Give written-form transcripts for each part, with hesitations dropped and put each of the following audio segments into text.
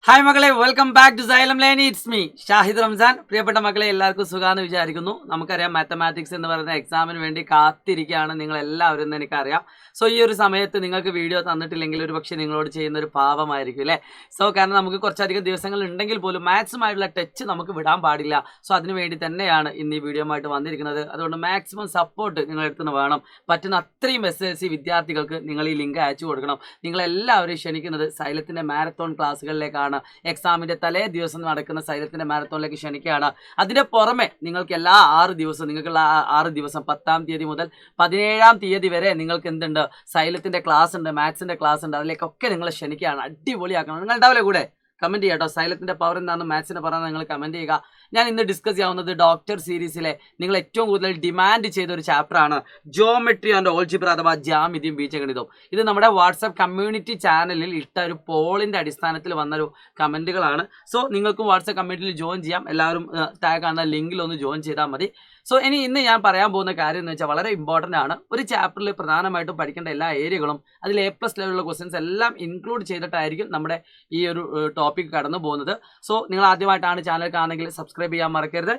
Hi മക്കളെ, welcome back to Xylem line. It's me Shahid Ramzan. പ്രിയപ്പെട്ട മക്കളെ, എല്ലാവർക്കും സുഖാന്ന് വിചാരിക്കുന്നു. നമുക്കറിയാം, മാത്തമാറ്റിക്സ് എന്ന് പറയുന്ന എക്സാമിന് വേണ്ടി കാത്തിരിക്കുകയാണ് നിങ്ങൾ എല്ലാവരും എന്ന് എനിക്കറിയാം. സോ ഈ ഒരു സമയത്ത് നിങ്ങൾക്ക് വീഡിയോ തന്നിട്ടില്ലെങ്കിൽ ഒരു പക്ഷേ നിങ്ങളോട് ചെയ്യുന്ന ഒരു പാപമായിരിക്കും അല്ലേ. സോ കാരണം നമുക്ക് കുറച്ചധികം ദിവസങ്ങൾ ഉണ്ടെങ്കിൽ പോലും മാത്സുമായിട്ടുള്ള ടച്ച് നമുക്ക് വിടാൻ പാടില്ല. സോ അതിനു വേണ്ടി തന്നെയാണ് ഇന്ന് ഈ വീഡിയോ ആയിട്ട് വന്നിരിക്കുന്നത്. അതുകൊണ്ട് മാക്സിമം സപ്പോർട്ട് നിങ്ങളെടുത്ത് നിന്ന് വേണം. പറ്റുന്ന അത്രയും SSLC വിദ്യാർത്ഥികൾക്ക് നിങ്ങൾ ഈ ലിങ്ക് അയച്ചു കൊടുക്കണം. നിങ്ങളെല്ലാവരെയും ക്ഷണിക്കുന്നത് സൈലത്തിൻ്റെ മാരത്തോൺ ക്ലാസ്സുകളിലേക്കാണ്. എക്സാമിന്റെ തലേ ദിവസം നടക്കുന്ന സൈലത്തിന്റെ മാരത്തോണിലേക്ക് ക്ഷണിക്കുകയാണ്. അതിന്റെ പുറമെ നിങ്ങൾക്ക് എല്ലാ 6 ദിവസവും, നിങ്ങൾക്കുള്ള 6 ദിവസം 10-ാം തീയതി മുതൽ 17-ാം തീയതി വരെ നിങ്ങൾക്ക് എന്തുണ്ട്, സൈലത്തിന്റെ ക്ലാസ് ഉണ്ട്, മാത്സിന്റെ ക്ലാസ് ഉണ്ട്. അതിലേക്കൊക്കെ നിങ്ങൾ ക്ഷണിക്കുകയാണ്. അടിപൊളിയാക്കണം. നിങ്ങൾ ഉണ്ടാവില്ലേ കൂടെ? കമന്റ് ചെയ്യാം കേട്ടോ. സൈലത്തിന്റെ പവർ എന്താണെന്ന് മാത്സിന്റെ പറഞ്ഞാൽ നിങ്ങൾ കമന്റ് ചെയ്യുക. ഞാൻ ഇന്ന് ഡിസ്കസ് ചെയ്യാവുന്നത് ഡോക്ടർ സീരീസിലെ നിങ്ങൾ ഏറ്റവും കൂടുതൽ ഡിമാൻഡ് ചെയ്ത ഒരു ചാപ്റ്ററാണ് ജിയോമെട്രി ആൻഡ് ഓൾജിബ്ര അഥവാ ജ്യാമിതിയും ബീജഗണിതവും. ഇത് നമ്മുടെ വാട്സാപ്പ് കമ്മ്യൂണിറ്റി ചാനലിൽ ഇട്ട ഒരു പോളിന്റെ അടിസ്ഥാനത്തിൽ വന്നൊരു കമന്റുകളാണ്. സോ നിങ്ങൾക്കും വാട്സാപ്പ് കമ്മ്യൂണിറ്റിയിൽ ജോയിൻ ചെയ്യാം. എല്ലാവരും താഴെ കാണുന്ന ലിങ്കിൽ ഒന്ന് ജോയിൻ ചെയ്താൽ മതി. സോ ഇന്ന് ഞാൻ പറയാൻ പോകുന്ന കാര്യം എന്ന് വെച്ചാൽ വളരെ ഇമ്പോർട്ടൻ്റ് ആണ്. ഒരു ചാപ്റ്ററിൽ പ്രധാനമായിട്ടും പഠിക്കേണ്ട എല്ലാ ഏരിയകളും അതിൽ A+ ലെവലുള്ള ക്വസ്റ്റ്യൻസ് എല്ലാം ഇൻക്ലൂഡ് ചെയ്തിട്ടായിരിക്കും നമ്മുടെ ഈ ഒരു ടോപ്പിക് കടന്നു പോകുന്നത്. സോ നിങ്ങൾ ആദ്യമായിട്ടാണ് ചാനൽ കാണുന്നെങ്കിൽ സബ്സ്ക്രൈബ് ചെയ്യാൻ മറക്കരുത്.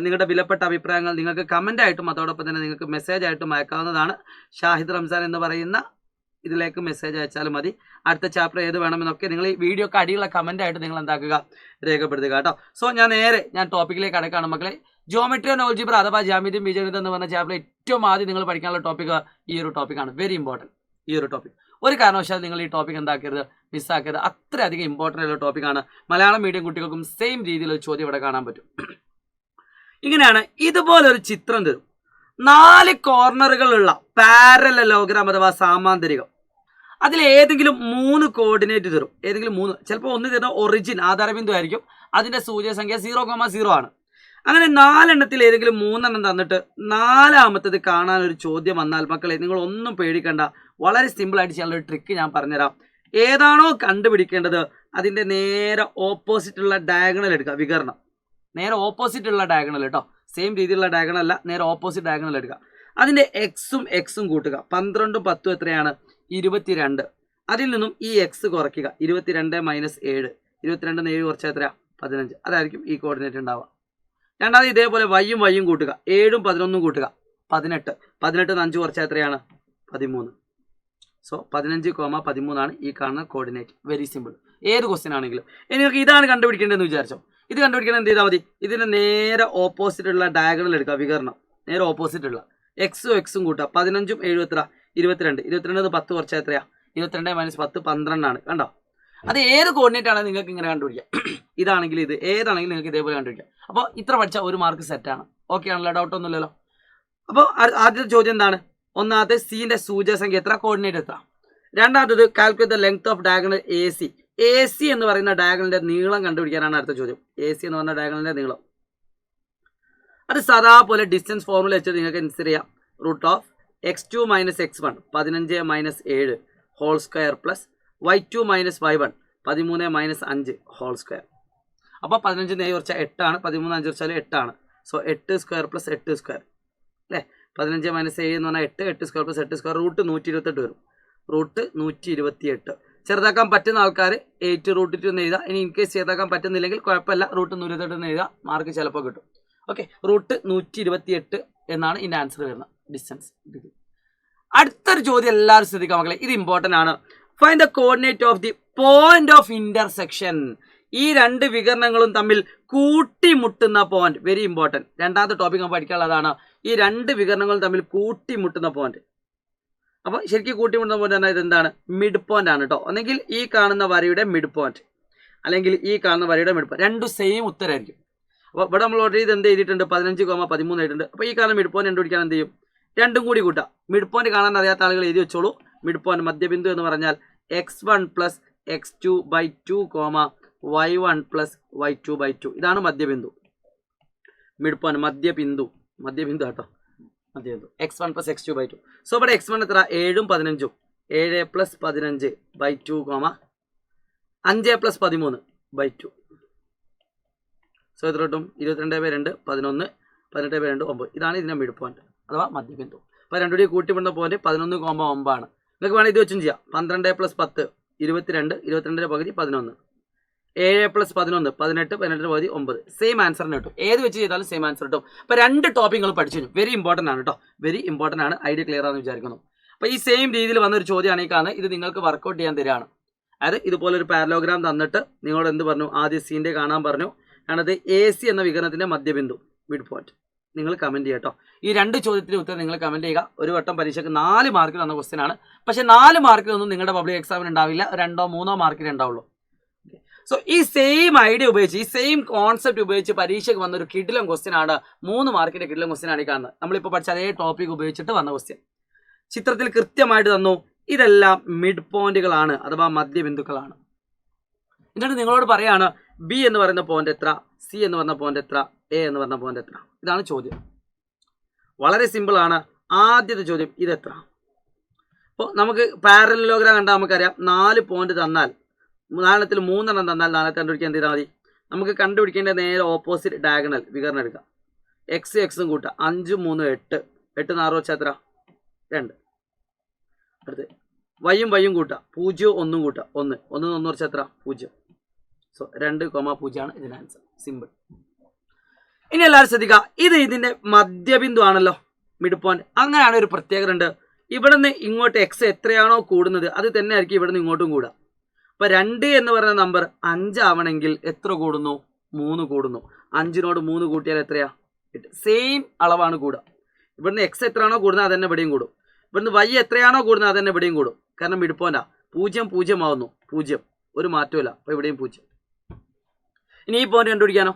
നിങ്ങളുടെ വിലപ്പെട്ട അഭിപ്രായങ്ങൾ നിങ്ങൾക്ക് കമൻ്റ് ആയിട്ടും അതോടൊപ്പം തന്നെ നിങ്ങൾക്ക് മെസ്സേജ് ആയിട്ടും അയക്കാവുന്നതാണ്. ഷാഹിദ് റംസാൻ എന്ന് പറയുന്ന ഇതിലേക്ക് മെസ്സേജ് അയച്ചാലും മതി. അടുത്ത ചാപ്റ്റർ ഏത് വേണമെന്നൊക്കെ നിങ്ങൾ ഈ വീഡിയോക്ക് അടിയുള്ള കമൻ്റ് ആയിട്ട് നിങ്ങൾ എന്താക്കുക, രേഖപ്പെടുത്തുക കേട്ടോ. സോ ഞാൻ ടോപ്പിക്കിലേക്ക് അടക്കാണ് മക്കളെ. ജിയോമെട്രി ആൻഡ് ഓൾജിബ്ര അഥവാ ജ്യാമിതിയും ബീജഗണിതം എന്ന് പറഞ്ഞ ചാപ്റ്റർ ഏറ്റവും ആദ്യം നിങ്ങൾ പഠിക്കാനുള്ള ടോപ്പിക്ക് ഈ ഒരു ടോപ്പിക്കാണ്. വെരി ഇമ്പോർട്ടൻറ്റ് ഈ ഒരു ടോപ്പിക്. ഒരു കാരണവശാലും നിങ്ങൾ ഈ ടോപ്പിക് എന്താക്കരുത്, മിസ്സാക്കരുത്. അത്രയധികം ഇമ്പോർട്ടൻ്റ് ആയിട്ടുള്ള ടോപ്പിക്കാണ്. മലയാളം മീഡിയം കുട്ടികൾക്കും സെയിം രീതിയിലൊരു ചോദ്യം ഇവിടെ കാണാൻ പറ്റും. ഇങ്ങനെയാണ്. ഇതുപോലൊരു ചിത്രം തരും. 4 കോർണറുകളുള്ള പാരലലോഗ്രാം അഥവാ സാമാന്തരികം. അതിൽ ഏതെങ്കിലും 3 കോർഡിനേറ്റ് തരും. ഏതെങ്കിലും 3, ചിലപ്പോൾ ഒന്ന് തരുന്ന ഒറിജിൻ ആധാരബിന്ദു ആയിരിക്കും. അതിൻ്റെ സൂചകസംഖ്യ 0,0 ആണ്. അങ്ങനെ 4 എണ്ണത്തിൽ ഏതെങ്കിലും 3 എണ്ണം തന്നിട്ട് 4ാമത്തത് കാണാൻ ഒരു ചോദ്യം വന്നാൽ മക്കളെ, നിങ്ങൾ ഒന്നും പേടിക്കണ്ട. വളരെ സിമ്പിളായിട്ട് ചെയ്യാനുള്ള ഒരു ട്രിക്ക് ഞാൻ പറഞ്ഞുതരാം. ഏതാണോ കണ്ടുപിടിക്കേണ്ടത് അതിൻ്റെ നേരെ ഓപ്പോസിറ്റുള്ള ഡയഗണൽ എടുക്കുക. വികരണം നേരെ ഓപ്പോസിറ്റുള്ള ഡയഗണൽ കേട്ടോ. സെയിം രീതിയിലുള്ള ഡയഗണൽ അല്ല, നേരെ ഓപ്പോസിറ്റ് ഡയഗണൽ എടുക്കുക. അതിൻ്റെ എക്സും കൂട്ടുക. 12ഉം 10ഉം എത്രയാണ്? 22. അതിൽ നിന്നും ഈ എക്സ് കുറയ്ക്കുക. 22 - 7. 22 7 കുറച്ചാൽ എത്രയാ? 15. അതായിരിക്കും ഈ കോർഡിനേറ്റ് ഉണ്ടാവുക. രണ്ടാമത് ഇതേപോലെ വയ്യും കൂട്ടുക. 7ഉം 11ഉം കൂട്ടുക. 18. 18 5 കുറച്ചാൽ എത്രയാണ്? 13. സോ 15,13 ആണ് ഈ കാണുന്ന കോർഡിനേറ്റ്. Very simple. ഏത് ക്വസ്റ്റ്യൻ ആണെങ്കിലും. ഇനി നിങ്ങൾക്ക് ഇതാണ് കണ്ടുപിടിക്കേണ്ടതെന്ന് വിചാരിച്ചോ. ഇത് കണ്ടുപിടിക്കണം എന്ത് ചെയ്താൽ മതി? ഇതിൻ്റെ നേരെ ഓപ്പോസിറ്റുള്ള ഡയഗണൽ എടുക്കുക. വികരണം നേരെ ഓപ്പോസിറ്റുള്ള എക്സും കൂട്ടുക. 15ഉം 7ഉം എത്ര? 22. 22 10 കുറച്ചാൽ എത്രയാ? 22 - 10 12 ആണ്. കണ്ടോ? അത് ഏത് കോർഡിനേറ്റ് ആണ് നിങ്ങൾക്ക് ഇങ്ങനെ കണ്ടുപിടിക്കാം. ഇതാണെങ്കിൽ ഇത്, ഏതാണെങ്കിലും നിങ്ങൾക്ക് ഇതേപോലെ കണ്ടുപിടിക്കാം. അപ്പോൾ ഇത്ര പഠിച്ചാൽ 1 മാർക്ക് സെറ്റാണ്. ഓക്കെ ആണല്ലോ? ഡൗട്ടൊന്നുമില്ലല്ലോ. അപ്പോൾ ആദ്യത്തെ ചോദ്യം എന്താണ്? ഒന്നാമത്തെ സിന്റെ സൂചകസംഖ്യ എത്ര, കോർഡിനേറ്റ് എത്ര? രണ്ടാമത്തത് calculate the length of diagonal AC എന്ന് പറയുന്ന ഡയഗണലിന്റെ നീളം കണ്ടുപിടിക്കാനാണ് അടുത്ത ചോദ്യം. AC എന്ന് പറയുന്ന ഡയഗണലിന്റെ നീളം. അത് സാധാ പോലെ ഡിസ്റ്റൻസ് ഫോർമുല വെച്ചിട്ട് നിങ്ങൾക്ക് ആൻസർ ചെയ്യാം. √(x2 - x1) 15 - 7 whole square plus y2 - y1 13 - 5 whole square. അപ്പോൾ 15 7 കുറച്ചാൽ 8 ആണ്. 13 5 കുറച്ചാൽ 8 ആണ്. സോ 8 സ്ക്വയർ പ്ലസ് 8 സ്ക്വയർ അല്ലേ? 15 - 7 എന്ന് പറഞ്ഞാൽ 8. 8 സ്ക്വയർ പ്ലസ് 8 സ്ക്വയർ √128 വരും. √128. ചെറുതാക്കാൻ പറ്റുന്ന ആൾക്കാർ 8√2 എന്ന് എഴുതുക. ഇനി ഇൻ കേസ് ചെറുതാക്കാൻ പറ്റുന്നില്ലെങ്കിൽ കുഴപ്പമില്ല, √128 എന്ന് എഴുതുക. മാർക്ക് ചിലപ്പോൾ കിട്ടും. ഓക്കെ, √128 എന്നാണ് ഇതിൻ്റെ ആൻസർ വരുന്നത്. ഡിസ്റ്റൻസ്. അടുത്തൊരു ചോദ്യം എല്ലാവരും ശ്രദ്ധിക്കാം മക്കളെ. ഇത് ഇമ്പോർട്ടൻ്റ് ആണ്. Find the coordinate of the point of intersection. ഈ 2 വികരണങ്ങളും തമ്മിൽ കൂട്ടിമുട്ടുന്ന പോയിന്റ്. Very important. രണ്ടാമത്തെ ടോപ്പിക് നമ്മൾ പഠിക്കാനുള്ളതാണ്. ഈ 2 വികരണങ്ങളും തമ്മിൽ കൂട്ടിമുട്ടുന്ന പോയിന്റ്. അപ്പോൾ ശരിക്കും കൂട്ടിമുട്ടുന്ന പോയിന്റ് എന്നാൽ ഇതെന്താണ്? മിഡ് പോയിന്റ് ആണ് കേട്ടോ. ഒന്നെങ്കിൽ ഈ കാണുന്ന വരയുടെ മിഡ് പോയിന്റ്, അല്ലെങ്കിൽ ഈ കാണുന്ന വരയുടെ മിഡ് പോയിന്റ്. രണ്ടും സെയിം ഉത്തരമായിരിക്കും. അപ്പോൾ ഇവിടെ നമ്മൾ ഓൾറെഡി ഇത് എന്ത് ചെയ്തിട്ടുണ്ട്? 15,13 ആയിട്ടുണ്ട്. അപ്പോൾ ഈ കാണുന്ന മിഡ് പോയിന്റ് കണ്ടുപിടിക്കാൻ എന്ത് ചെയ്യും? രണ്ടും കൂടി കൂട്ടാം. മിഡ് പോയിന്റ് കാണാൻ അറിയാത്ത ആളുകൾ എഴുതി വെച്ചോളൂ. മിഡ് പോയിന്റ് മധ്യബിന്ദു എന്ന് പറഞ്ഞാൽ x1 + x2/2, y1 + y2/2. ഇതാണ് മധ്യബിന്ദു. മിഡ് പോയിന്റ് മധ്യബിന്ദു കേട്ടോ. മധ്യബിന്ദു x1 + x2/2. സോ ഇവിടെ x1 എത്ര? 7ഉം 15ഉം. 7 + 15/2, 5 + 13/2. സോ എത്ര കിട്ടും? 22/2 11, 18/2 9. ഇതാണ് ഇതിൻ്റെ മിഡ് പോയിന്റ് അഥവാ മധ്യബിന്ദു. അപ്പോൾ രണ്ടുകൂടി കൂട്ടിപ്പെടുന്ന പോയിന്റ് 11,9 ആണ്. നിങ്ങൾക്ക് വേണമെങ്കിൽ ഇത് വെച്ചും ചെയ്യാം. 12 + 10 22, 22ന്റെ പകുതി 11. 7+11 18 18 പകുതി 9 സെയിം ആൻസറിന് കിട്ടും. ഏത് വെച്ച് ചെയ്താലും സെയിം ആൻസർ കിട്ടും. അപ്പോൾ 2 ടോപ്പിക് നിങ്ങൾ പഠിച്ചു കഴിഞ്ഞു. വെരി ഇമ്പോർട്ടൻ്റ് ആണ് കേട്ടോ, വെരി ഇമ്പോർട്ടൻ്റ് ആണ്. ഐഡിയ ക്ലിയർ ആണെന്ന് വിചാരിക്കുന്നു. അപ്പോൾ ഈ സെയിം രീതിയിൽ വന്നൊരു ചോദ്യമാണ് ഈ കാണുന്നത്. ഇത് നിങ്ങൾക്ക് വർക്കൗട്ട് ചെയ്യാൻ തരികയാണ്. അതായത് ഇതുപോലെ ഒരു പാരലോഗ്രാം തന്നിട്ട് നിങ്ങളോട് എന്ത് പറഞ്ഞു, ആദ്യം സീൻ്റെ കാണാൻ പറഞ്ഞു. കാരണം AC എന്ന വികരണത്തിൻ്റെ മധ്യബിന്ദു മിഡ് പോയിന്റ് നിങ്ങൾ കമൻറ്റ് ചെയ്യുക കേട്ടോ. ഈ 2 ചോദ്യത്തിന് ഉത്തരം നിങ്ങൾ കമൻറ്റ് ചെയ്യുക. ഒരു വട്ടം പരീക്ഷയ്ക്ക് 4 മാർക്കിൽ വന്ന ക്വസ്റ്റ്യൻ ആണ്. പക്ഷേ 4 മാർക്കിലൊന്നും നിങ്ങളുടെ പബ്ലിക് എക്സാമിന് ഉണ്ടാവില്ല, 2 3 മാർക്കിൽ ഉണ്ടാവുള്ളൂ. സോ ഈ സെയിം ഐഡിയ ഉപയോഗിച്ച്, ഈ സെയിം കോൺസെപ്റ്റ് ഉപയോഗിച്ച് പരീക്ഷയ്ക്ക് വന്നൊരു കിടിലം ക്വസ്റ്റ്യൻ ആണ്, 3 മാർക്കിൻ്റെ കിടിലം ക്വസ്റ്റ്യൻ ആണ് ഈ കാണുന്നത്. നമ്മളിപ്പോൾ പഠിച്ച അതേ ടോപ്പിക് ഉപയോഗിച്ചിട്ട് വന്ന ക്വസ്റ്റ്യൻ. ചിത്രത്തിൽ കൃത്യമായിട്ട് തന്നു, ഇതെല്ലാം മിഡ് പോയിന്റുകളാണ് അഥവാ മധ്യബിന്ദുക്കളാണ്. എന്നിട്ട് നിങ്ങളോട് പറയാണ് B എന്ന് പറയുന്ന പോയിന്റ് എത്ര, C എന്ന് പറഞ്ഞ പോയിന്റ് എത്ര, A എന്ന് പറഞ്ഞ പോയിന്റ് എത്ര. ഇതാണ് ചോദ്യം. വളരെ സിമ്പിൾ ആണ്. ആദ്യത്തെ ചോദ്യം ഇതെത്ര. അപ്പോൾ നമുക്ക് പാരലലോഗ്രാം കണ്ടാൽ നമുക്കറിയാം 4 പോയിന്റ് തന്നാൽ 4ത്തിൽ 3 എണ്ണം തന്നാൽ 4 കണ്ടുപിടിക്കാൻ എന്ത് ചെയ്താൽ മതി, നമുക്ക് കണ്ടുപിടിക്കേണ്ട നേരെ ഓപ്പോസിറ്റ് ഡയഗണൽ വികരണം എടുക്കാം. എക്സും കൂട്ടാം. 5 3 8 8 4 വെച്ചാൽ എത്ര 2. അടുത്ത് വയ്യും കൂട്ടാം. 0 1 കൂട്ടാം. 1 1 1 വെച്ചാൽ എത്ര 0. സോ 2,0 ആണ് ഇതിൻ്റെ ആൻസർ. സിമ്പിൾ. ഇനി എല്ലാവരും ശ്രദ്ധിക്കുക, ഇത് ഇതിൻ്റെ മധ്യബിന്ദു ആണല്ലോ, മിഡ് പോയിന്റ്. അങ്ങനെയാണ് ഒരു പ്രത്യേകത ഉണ്ട്. ഇവിടെ നിന്ന് ഇങ്ങോട്ട് എക്സ് എത്രയാണോ കൂടുന്നത് അത് തന്നെ ആയിരിക്കും ഇവിടെ നിന്ന് ഇങ്ങോട്ടും കൂടുക. അപ്പോൾ 2 എന്ന് പറയുന്ന നമ്പർ 5 ആവണമെങ്കിൽ എത്ര കൂടുന്നു, 3 കൂടുന്നു. 5നോട് 3 കൂട്ടിയാൽ എത്രയാ 8. സെയിം അളവാണ് കൂടുക. ഇവിടുന്ന് എക്സ് എത്രയാണോ കൂടുന്നത് അത് തന്നെ ഇവിടെയും കൂടും. ഇവിടുന്ന് വൈ എത്രയാണോ കൂടുന്നത് അത് തന്നെ ഇവിടെയും കൂടും. കാരണം മിഡ് പോയിന്റാ. 0 0 ആവുന്നു, 0 ഒരു മാറ്റമില്ല. അപ്പോൾ ഇവിടെയും 0. ഇനി ഈ പോയിന്റ് കണ്ടുപിടിക്കാനോ,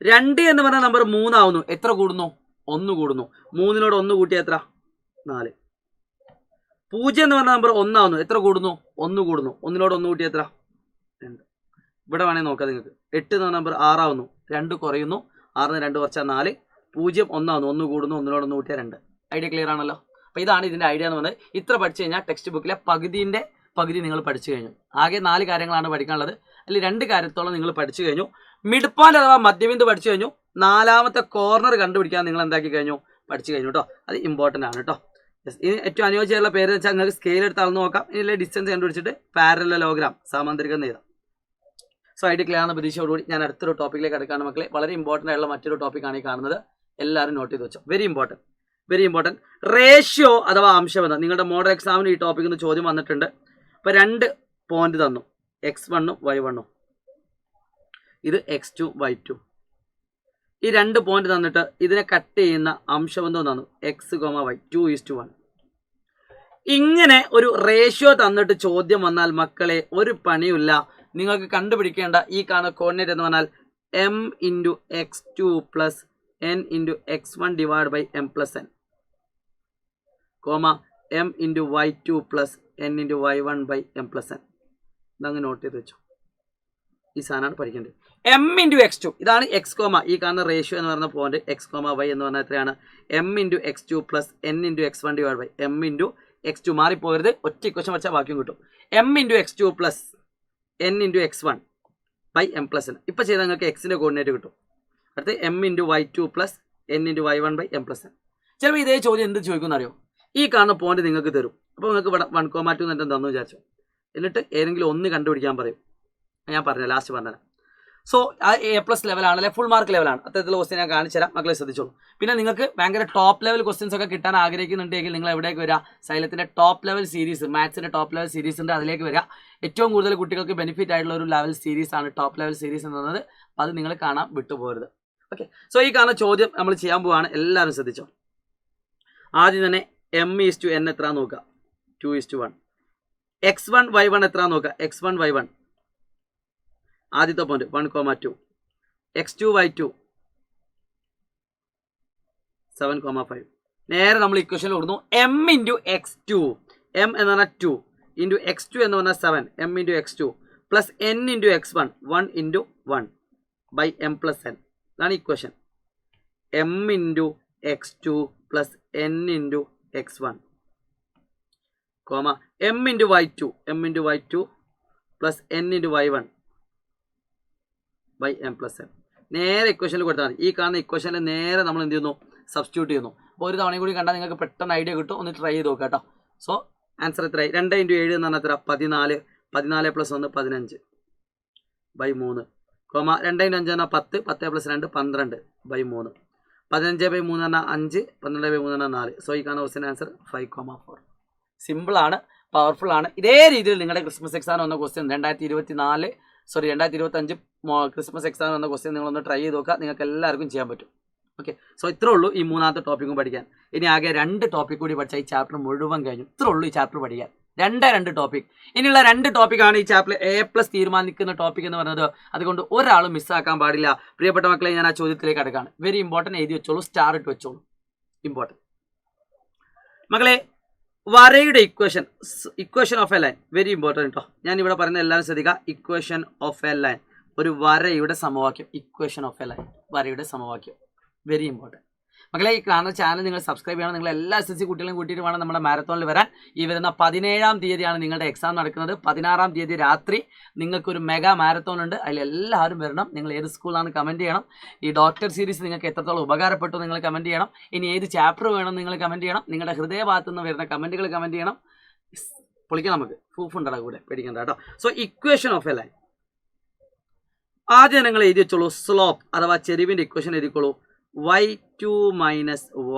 2 എന്ന് പറഞ്ഞ നമ്പർ 3 ആവുന്നു, എത്ര കൂടുന്നു 1 കൂടുന്നു. 3നോട് 1 കൂട്ടിയാൽ എത്ര 4. 0 എന്ന് പറഞ്ഞ നമ്പർ 1 ആവുന്നു, എത്ര കൂടുന്നു 1 കൂടുന്നു. 1നോട് 1 കൂട്ടിയാൽ എത്ര 2. ഇവിടെ വേണമെങ്കിൽ നോക്കാം നിങ്ങൾക്ക്. 8 എന്ന നമ്പർ 6 ആവുന്നു, 2 കുറയുന്നു. 6ന് 2 കുറച്ചാൽ 4. 0 1 ആവുന്നു, 1 കൂടുന്നു. 1നോട് 1 കൂട്ടിയാൽ 2. ഐഡിയ ക്ലിയർ ആണല്ലോ. അപ്പോൾ ഇതാണ് ഇതിൻ്റെ ഐഡിയ എന്ന് പറഞ്ഞത്. ഇത്ര പഠിച്ചു കഴിഞ്ഞാൽ ടെക്സ്റ്റ് ബുക്കിലെ പകുതി നിങ്ങൾ പഠിച്ചു കഴിഞ്ഞു. ആകെ 4 കാര്യങ്ങളാണ് പഠിക്കാനുള്ളത്. അതിൽ 2 കാര്യത്തോളം നിങ്ങൾ പഠിച്ചു കഴിഞ്ഞു. മിഡ് പോയിന്റ് അഥവാ മധ്യബിന്ദു പഠിച്ചു കഴിഞ്ഞു. 4ാമത്തെ കോർണർ കണ്ടുപിടിക്കാൻ നിങ്ങൾ എന്താക്കി കഴിഞ്ഞു, പഠിച്ചു കഴിഞ്ഞു കേട്ടോ. അത് ഇമ്പോർട്ടൻ്റ് ആണ് കേട്ടോ. ഇനി ഏറ്റവും അനുയോജ്യമുള്ള പേര് വെച്ചാൽ നിങ്ങൾക്ക് സ്കെയിൽ എടുത്ത് അളന്ന് നോക്കാം. ഇതിലെ ഡിസ്റ്റൻസ് കണ്ടുപിടിച്ചിട്ട് പാരലലോഗ്രാം സാമാന്തരികം എഴുതാം. സോ ഐഡിയ ക്ലിയർ ആണെന്ന പ്രതീക്ഷയോടുകൂടി ഞാൻ അടുത്തൊരു ടോപ്പിക്കിലേക്ക് എടുക്കാണ് മക്കളെ. വളരെ ഇമ്പോർട്ടൻ്റ് ആയിട്ടുള്ള മറ്റൊരു ടോപ്പിക്കാണ് ഈ കാണുന്നത്. എല്ലാവരും നോട്ട് ചെയ്ത് വെച്ചോ. Very important. റേഷ്യോ അഥവാ അംശബന്ധം. നിങ്ങളുടെ മോഡൽ എക്സാമിന് ഈ ടോപ്പിക്കിൽ നിന്ന് ചോദ്യം വന്നിട്ടുണ്ട്. അപ്പോൾ 2 പോയിന്റ് തന്നു, x1 y1. ഇത് x2 y2. ഈ 2 പോയിന്റ് തന്നിട്ട് ഇതിനെ കട്ട് ചെയ്യുന്ന അംശബന്ധം തന്നു, x, y 2:1. ഇങ്ങനെ ഒരു റേഷ്യോ തന്നിട്ട് ചോദ്യം വന്നാൽ മക്കളെ ഒരു പണിയില്ല. നിങ്ങൾക്ക് കണ്ടുപിടിക്കേണ്ട ഈ കാണുന്ന കോർഡിനേറ്റ് എന്ന് പറഞ്ഞാൽ m × x2 + n × x1 / m + n, m × y2 + n × y1 / m + n. ഇതങ്ങ് നോട്ട് ചെയ്ത് വെച്ചു. ഈ സാധനമാണ് പഠിക്കേണ്ടത്. m × x2 ഇതാണ് x, ഈ കാണുന്ന റേഷ്യോ എന്ന് പറയുന്ന പോയിന്റ് x, y എന്ന് പറഞ്ഞാൽ എത്രയാണ്, m × x2 + n × x1 / m × x2. മാറിപ്പോകരുത്, ഒറ്റ ഇക്വേഷൻ വെച്ചാൽ വാക്യം കിട്ടും. m × x2 + n × x1 / m + n. ഇപ്പോൾ ചെയ്താൽ നിങ്ങൾക്ക് എക്സിൻ്റെ കോർഡിനേറ്റ് കിട്ടും. അടുത്ത് m × y2 + n × y1 / m + n. ചിലപ്പോൾ ഇതേ ചോദ്യം എന്ത് ചോദിക്കുമെന്ന് അറിയോ, ഈ കാണുന്ന പോയിന്റ് നിങ്ങൾക്ക് തരും. അപ്പോൾ നിങ്ങൾക്ക് ഇവിടെ 1,2 എന്നിട്ട് എന്താണെന്ന് വിചാരിച്ചു. എന്നിട്ട് ഏതെങ്കിലും ഒന്ന് കണ്ടുപിടിക്കാൻ പറയും. ഞാൻ പറഞ്ഞു ലാസ്റ്റ് പറഞ്ഞുതരാം. സോ ആ A+ ലെവലാണല്ലേ, ഫുൾ മാർക്ക് ലെവലാണ്. അത്തരത്തിലുള്ള ക്വസ്റ്റ്യൻ ഞാൻ കാണിച്ചു തരാം, മക്കളെ ശ്രദ്ധിച്ചോളൂ. പിന്നെ നിങ്ങൾക്ക് ഭയങ്കര ടോപ്പ് ലെവൽ ക്വസ്റ്റ്യൻസ് ഒക്കെ കിട്ടാൻ ആഗ്രഹിക്കുന്നുണ്ടെങ്കിൽ നിങ്ങൾ എവിടേക്ക് വരിക, സൈലത്തിൻ്റെ ടോപ്പ് ലെവൽ സീരീസ്, മാത്സിൻ്റെ ടോപ്പ് ലെവൽ സീരീസ് ഉണ്ട്, അതിലേക്ക് വരിക. ഏറ്റവും കൂടുതൽ കുട്ടികൾക്ക് ബെനിഫിറ്റ് ആയിട്ടുള്ള ഒരു ലെവൽ സീരീസ് ആണ് ടോപ്പ് ലെവൽ സീരീസ് എന്നത്. അപ്പോൾ അത് നിങ്ങൾ കാണാൻ വിട്ടുപോകരുത്. ഓക്കെ, സോ ഈ കാണുന്ന ചോദ്യം നമ്മൾ ചെയ്യാൻ പോവാണ്. എല്ലാവരും ശ്രദ്ധിച്ചോ. ആദ്യം തന്നെ m/n എത്ര നോക്കുക, 2:1. x1 y1 എത്ര നോക്കുക, x1 y1. ആദ്യത്തെ പോയിന്റ് 1,2. x2 y2 7,5. നേരെ നമ്മൾ ഇക്വേഷനിൽ കൊടുക്കുന്നു m × x2, m എന്ന് പറഞ്ഞാൽ 2 × x2 എന്ന് പറഞ്ഞാൽ 7, m × x2 + n × x1 1 × 1 / m + n. ഇതാണ് equation. m × x2 + n × x1, m × y2 + n × y1 / m + n. നേരെ ഇക്വേഷനിൽ കൊടുത്താൽ മതി. ഈ കാണുന്ന ഇക്വേഷനിൽ നേരെ നമ്മൾ എന്ത് ചെയ്യുന്നു, സബ്സ്റ്റിറ്റ്യൂട്ട് ചെയ്യുന്നു. അപ്പോൾ ഒരു തവണയും കൂടി കണ്ടാൽ നിങ്ങൾക്ക് പെട്ടെന്ന് ഐഡിയ കിട്ടും. ഒന്ന് ട്രൈ ചെയ്ത് നോക്കാം കേട്ടോ. സോ ആൻസർ എത്രയായി, 2 × 7 എന്ന് പറഞ്ഞാൽ എത്ര, 14. 14 + 1 15. 3 കോമ 2 × 5 10 10 + 2 12 3 15/3 5 12/3 4. സോ ഈ കാണുന്ന ക്വസ്റ്റ്യൻ ആൻസർ 5,4. സിമ്പിളാണ്, പവർഫുൾ ആണ്. ഇതേ രീതിയിൽ നിങ്ങളുടെ ക്രിസ്മസ് എക്സാം വന്ന ക്വസ്റ്റ്യൻ 2025 ക്രിസ്മസ് എക്സാം വന്ന ക്വസ്റ്റ്യൻ നിങ്ങളൊന്ന് ട്രൈ ചെയ്ത് നോക്കുക. നിങ്ങൾക്ക് എല്ലാവർക്കും ചെയ്യാൻ പറ്റും. ഓക്കെ, സോ ഇത്രേ ഉള്ളൂ ഈ മൂന്നാമത്തെ ടോപ്പിക്കും പഠിക്കാൻ. ഇനി ആകെ 2 ടോപ്പിക് കൂടി പഠിച്ചാൽ ഈ ചാപ്റ്റർ മുഴുവൻ കഴിഞ്ഞു. ഇത്രേ ഉള്ളൂ ഈ ചാപ്റ്റർ പഠിക്കാൻ. 2 ടോപ്പിക്. ഇനിയുള്ള 2 ടോപ്പിക്കാണ് ഈ ചാപ്റ്റർ A+ തീരുമാനിക്കുന്ന ടോപ്പിക് എന്ന് പറയുന്നത്. അതുകൊണ്ട് ഒരാളും മിസ്സാക്കാൻ പാടില്ല. പ്രിയപ്പെട്ട മക്കളെ, ഞാൻ ആ ചോദ്യത്തിലേക്ക് അടുക്കാണ്. വെരി ഇമ്പോർട്ടൻറ്റ്, എഴുതി വെച്ചോളൂ, സ്റ്റാർ ഇട്ട് വെച്ചോളൂ. ഇമ്പോർട്ടൻറ്റ് മക്കളെ, വരയുടെ equation of a line. Very important കേട്ടോ. ഞാൻ ഇവിടെ പറയുന്ന എല്ലാവരും ശ്രദ്ധിക്കുക. ഇക്വേഷൻ ഓഫ് എ ലൈൻ, ഒരു വരയുടെ സമവാക്യം. ഇക്വേഷൻ ഓഫ് എ ലൈൻ, വരയുടെ സമവാക്യം. വെരി ഇമ്പോർട്ടൻറ്റ് മക്കളെ. ഈ കാണുന്ന ചാനൽ നിങ്ങൾ സബ്സ്ക്രൈബ് ചെയ്യണം. നിങ്ങൾ എല്ലാ SSC കുട്ടികളെയും കൂട്ടിയിട്ട് വേണം നമ്മുടെ മാരത്തോണിൽ വരാൻ. ഈ വരുന്ന 17-ാം തീയതിയാണ് നിങ്ങളുടെ എക്സാം നടക്കുന്നത്. 16-ാം തീയതി രാത്രി നിങ്ങൾക്കൊരു മെഗാ മാരത്തോൺ ഉണ്ട്. അതിലെല്ലാവരും വരണം. നിങ്ങൾ ഏത് സ്കൂളാണെന്ന് കമൻറ്റ് ചെയ്യണം. ഈ ഡോക്ടർ സീരീസ് നിങ്ങൾക്ക് എത്രത്തോളം ഉപകാരപ്പെട്ടു നിങ്ങൾ കമൻറ്റ് ചെയ്യണം. ഇനി ഏത് ചാപ്റ്റർ വേണം നിങ്ങൾ കമൻറ്റ് ചെയ്യണം. നിങ്ങളുടെ ഹൃദയഭാഗത്തു നിന്ന് വരുന്ന കമൻറ്റുകൾ കമൻറ്റ് ചെയ്യണം. പൊളിക്കാം, നമുക്ക് പ്രൂഫ് ഉണ്ടാകും കൂടെ, പേടിക്കണ്ട കേട്ടോ. So equation of a line ആദ്യം നിങ്ങൾ എഴുതി വെച്ചോളൂ. സ്ലോപ്പ് അഥവാ ചെരിവിൻ്റെ ഇക്വേഷൻ എഴുതിക്കോളൂ. y2 -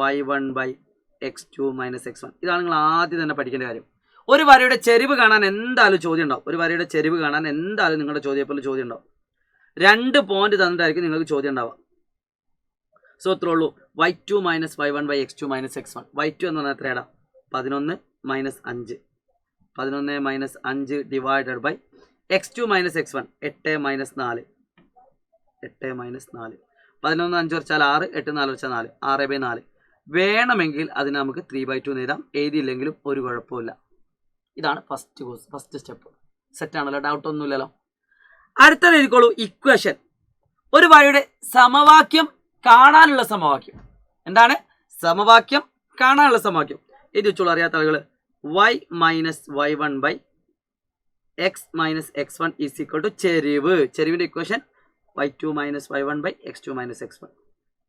y1/x2 - x1. ഇതാണ് നിങ്ങൾ ആദ്യം തന്നെ പഠിക്കേണ്ട കാര്യം. ഒരു വരയുടെ ചെരിവ് കാണാൻ എന്തായാലും ചോദ്യം ഉണ്ടാവും. ഒരു വരയുടെ ചെരിവ് കാണാൻ എന്തായാലും നിങ്ങളുടെ ചോദ്യത്തിൽ ചോദ്യം ഉണ്ടാവും. 2 പോയിന്റ് തന്നിട്ടായിരിക്കും നിങ്ങൾക്ക് ചോദ്യം ഉണ്ടാവുക. സോ ഇത്രേ ഉള്ളൂ. y2 - y1/x2 - x1. y2 എന്ന് പറഞ്ഞാൽ എത്രയാടാ? 11 - 5. 11 - 5 ഡിവൈഡഡ് ബൈ x2 - x1 8 - 4. 8 - 4. 11 5 കുറച്ചാൽ 6, 8 4 കുറച്ചാൽ 4, 6/4. വേണമെങ്കിൽ അതിന് നമുക്ക് 3/2 എഴുതാം. എഴുതിയില്ലെങ്കിലും ഒരു കുഴപ്പമില്ല. ഇതാണ് ഫസ്റ്റ് സ്റ്റെപ്പ്. സെറ്റാണല്ലോ, ഡൗട്ട് ഒന്നുമില്ലല്ലോ. അടുത്തത് എഴുതിക്കോളൂ. ഇക്വേഷൻ, ഒരു വരയുടെ സമവാക്യം കാണാനുള്ള സമവാക്യം. എന്താണ് സമവാക്യം? കാണാനുള്ള സമവാക്യം. എഴുതി വെച്ചോളൂ അറിയാത്ത ആളുകൾ. y - y1/x - x1 = ചെരിവ്. ചെരിവിൻ്റെ equation y2 - y1/x2 - x1.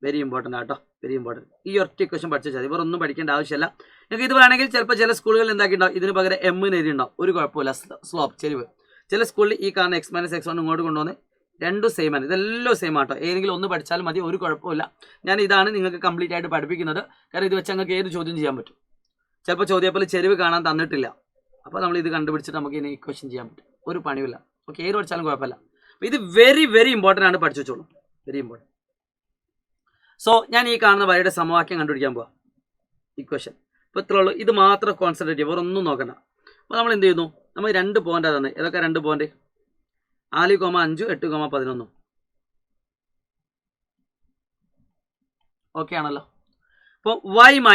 Very important ആട്ടോ, വെരി ഇമ്പോർട്ടൻറ്റ്. ഈ ഒറ്റ ഇക്വേഷൻ പഠിച്ചാൽ മതി, ഇവരൊന്നും പഠിക്കേണ്ട ആവശ്യമില്ല. നിങ്ങൾക്ക് ഇത് വേണമെങ്കിൽ ചിലപ്പോൾ ചില സ്കൂളുകളിൽ എന്താക്കിയിട്ടുണ്ടാവും, ഇതിന് പകരം m എന്ന് എഴുതിയിട്ടുണ്ടാവും. ഒരു കുഴപ്പമില്ല. സ്ലോപ്പ്, ചെരിവ്. ചില സ്കൂളിൽ ഈ കാണുന്ന x - x1 ഇങ്ങോട്ട് കൊണ്ടുവന്ന് രണ്ടും സെയിം ആണ്. ഇതെല്ലാം സെയിം ആട്ടോ. ഏതെങ്കിലും ഒന്ന് പഠിച്ചാലും മതി, ഒരു കുഴപ്പമില്ല. ഞാൻ ഇതാണ് നിങ്ങൾക്ക് കംപ്ലീറ്റ് ആയിട്ട് പഠിപ്പിക്കുന്നത്. കാരണം ഇത് വെച്ച് നിങ്ങൾക്ക് ഏത് ചോദ്യം ചെയ്യാൻ പറ്റും. ചിലപ്പോൾ ചോദ്യത്തിൽ ചെരിവ് കാണാൻ തന്നിട്ടില്ല, അപ്പോൾ നമ്മൾ ഇത് കണ്ടുപിടിച്ചിട്ട് നമുക്ക് ഇനി ഇക്വേഷൻ ചെയ്യാൻ പറ്റും. ഒരു പണിയില്ല. ഓക്കെ, ഏത് പഠിച്ചാലും കുഴപ്പമില്ല. ഇത് വെരി വെരി ഇമ്പോർട്ടൻ്റ് ആണ്, പഠിച്ചു വെച്ചോളൂ. Very important. സോ ഞാൻ ഈ കാണുന്ന വരയുടെ സമവാക്യം കണ്ടുപിടിക്കാൻ പോവാം. ഇക്വേഷൻ ഇപ്പോൾ ഇത്രേ ഉള്ളൂ. ഇത് മാത്രം കോൺസെൻട്രേറ്റ് ചെയ്യുക, വേറൊന്നും നോക്കണ്ട. അപ്പോൾ നമ്മൾ എന്ത് ചെയ്യുന്നു? നമ്മൾ 2 പോയിൻ്റാണ് തന്നെ. ഏതൊക്കെ 2 പോയിന്റ്? 4,5 8,11. ഓക്കെ ആണല്ലോ. അപ്പോൾ y -